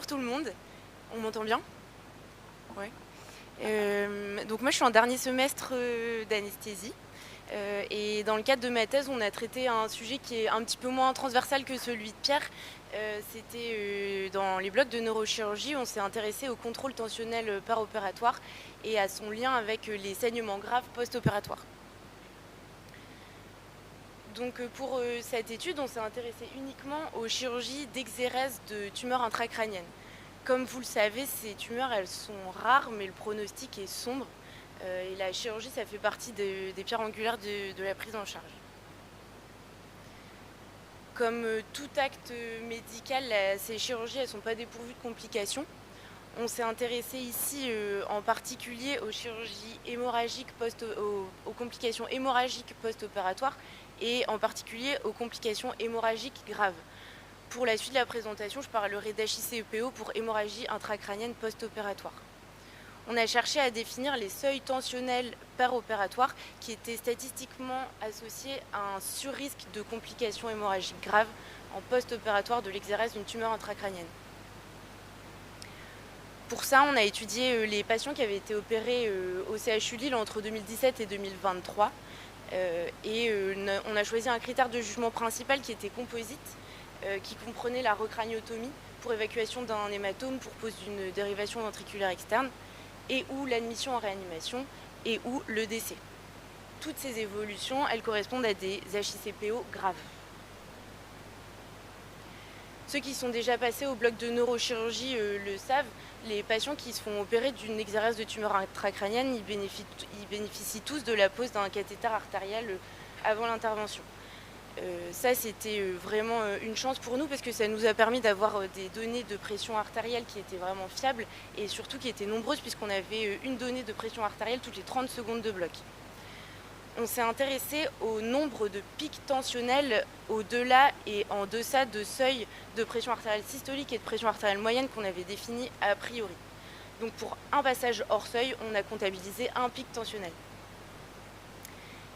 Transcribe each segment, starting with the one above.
Bonjour tout le monde, on m'entend bien? Ouais. Donc moi je suis en dernier semestre d'anesthésie et dans le cadre de ma thèse on a traité un sujet qui est un petit peu moins transversal que celui de Pierre. C'était dans les blocs de neurochirurgie, on s'est intéressé au contrôle tensionnel par-opératoire et à son lien avec les saignements graves post-opératoires. Donc pour cette étude, on s'est intéressé uniquement aux chirurgies d'exérèse de tumeurs intracrâniennes. Comme vous le savez, ces tumeurs, elles sont rares, mais le pronostic est sombre. Et la chirurgie, ça fait partie des pierres angulaires de la prise en charge. Comme tout acte médical, ces chirurgies, elles ne sont pas dépourvues de complications. On s'est intéressé ici en particulier aux chirurgies hémorragiques aux complications hémorragiques post-opératoires et en particulier aux complications hémorragiques graves. Pour la suite de la présentation, je parlerai d'HICEPO pour hémorragie intracrânienne post-opératoire. On a cherché à définir les seuils tensionnels per-opératoires qui étaient statistiquement associés à un surrisque de complications hémorragiques graves en post-opératoire de l'exérèse d'une tumeur intracrânienne. Pour ça, on a étudié les patients qui avaient été opérés au CHU Lille entre 2017 et 2023. On a choisi un critère de jugement principal qui était composite, qui comprenait la recraniotomie pour évacuation d'un hématome pour pose d'une dérivation ventriculaire externe, et ou l'admission en réanimation, et ou le décès. Toutes ces évolutions, elles correspondent à des HICPO graves. Ceux qui sont déjà passés au bloc de neurochirurgie le savent, les patients qui se font opérer d'une exérèse de tumeur intracrânienne, ils bénéficient tous de la pose d'un cathéter artériel avant l'intervention. Ça, c'était vraiment une chance pour nous parce que ça nous a permis d'avoir des données de pression artérielle qui étaient vraiment fiables et surtout qui étaient nombreuses puisqu'on avait une donnée de pression artérielle toutes les 30 secondes de bloc. On s'est intéressé au nombre de pics tensionnels au-delà et en deçà de seuils de pression artérielle systolique et de pression artérielle moyenne qu'on avait définis a priori. Donc pour un passage hors seuil, on a comptabilisé un pic tensionnel.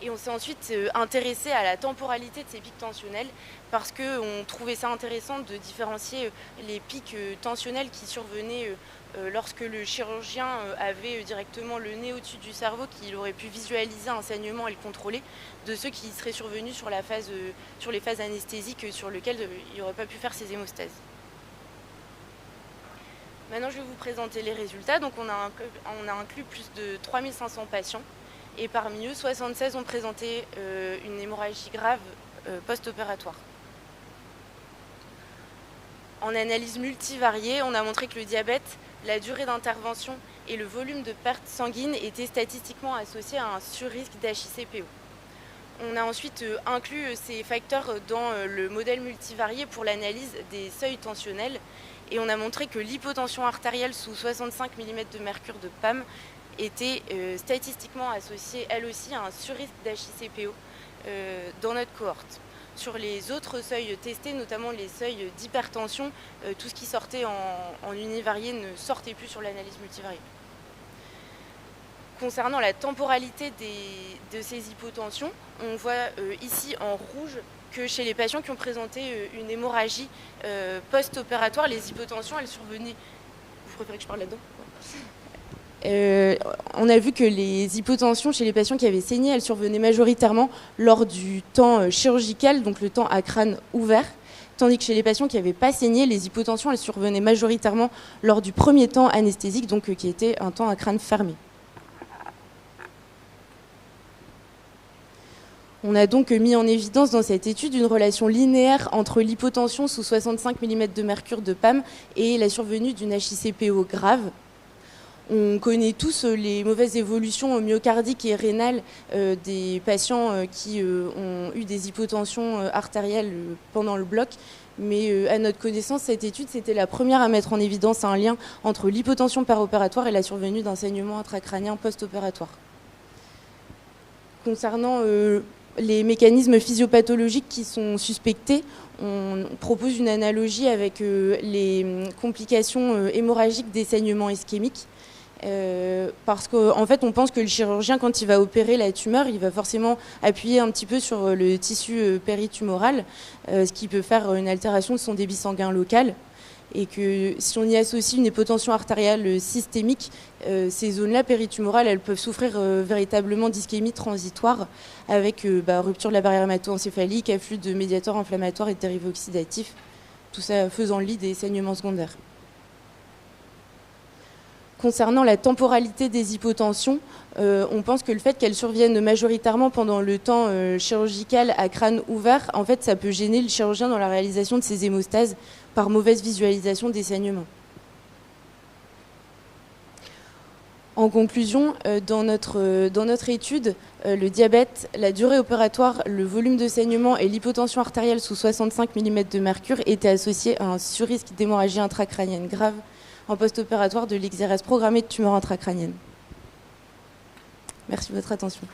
Et on s'est ensuite intéressé à la temporalité de ces pics tensionnels parce qu'on trouvait ça intéressant de différencier les pics tensionnels qui survenaient lorsque le chirurgien avait directement le nez au-dessus du cerveau, qu'il aurait pu visualiser un saignement et le contrôler, de ceux qui seraient survenus sur les phases anesthésiques sur lesquelles il n'aurait pas pu faire ses hémostases. Maintenant, je vais vous présenter les résultats. Donc, on a inclus plus de 3500 patients. Et parmi eux, 76 ont présenté une hémorragie grave post-opératoire. En analyse multivariée, on a montré que le diabète, la durée d'intervention et le volume de perte sanguine étaient statistiquement associés à un surrisque d'HICPO. On a ensuite inclus ces facteurs dans le modèle multivarié pour l'analyse des seuils tensionnels et on a montré que l'hypotension artérielle sous 65 mm de mercure de PAM était statistiquement associée elle aussi à un surrisque d'HICPO dans notre cohorte. Sur les autres seuils testés, notamment les seuils d'hypertension, tout ce qui sortait en univarié ne sortait plus sur l'analyse multivariée. Concernant la temporalité de ces hypotensions, on voit ici en rouge que chez les patients qui ont présenté une hémorragie post-opératoire, les hypotensions, elles survenaient... Vous préférez que je parle là-dedans ? On a vu que les hypotensions chez les patients qui avaient saigné, elles survenaient majoritairement lors du temps chirurgical, donc le temps à crâne ouvert, tandis que chez les patients qui n'avaient pas saigné, les hypotensions, elles survenaient majoritairement lors du premier temps anesthésique, donc qui était un temps à crâne fermé. On a donc mis en évidence dans cette étude une relation linéaire entre l'hypotension sous 65 mm de mercure de PAM et la survenue d'une HICPO grave. On connaît tous les mauvaises évolutions myocardiques et rénales des patients qui ont eu des hypotensions artérielles pendant le bloc. Mais à notre connaissance, cette étude, c'était la première à mettre en évidence un lien entre l'hypotension par-opératoire et la survenue d'un saignement intracrânien post-opératoire. Concernant les mécanismes physiopathologiques qui sont suspectés, on propose une analogie avec les complications hémorragiques des saignements ischémiques. Parce qu'en fait, on pense que le chirurgien, quand il va opérer la tumeur, il va forcément appuyer un petit peu sur le tissu péritumoral, ce qui peut faire une altération de son débit sanguin local. et que si on y associe une hypotension artérielle systémique, ces zones-là péritumorales, elles peuvent souffrir véritablement d'ischémie transitoire avec rupture de la barrière hémato-encéphalique, afflux de médiateurs inflammatoires et de dérivés oxydatifs, tout ça faisant lit des saignements secondaires. Concernant la temporalité des hypotensions, on pense que le fait qu'elles surviennent majoritairement pendant le temps chirurgical à crâne ouvert, en fait, ça peut gêner le chirurgien dans la réalisation de ses hémostases par mauvaise visualisation des saignements. En conclusion, dans notre étude, le diabète, la durée opératoire, le volume de saignement et l'hypotension artérielle sous 65 mm de mercure étaient associés à un surrisque d'hémorragie intracrânienne grave en post-opératoire de l'XRS programmée de tumeur intracrânienne. Merci de votre attention.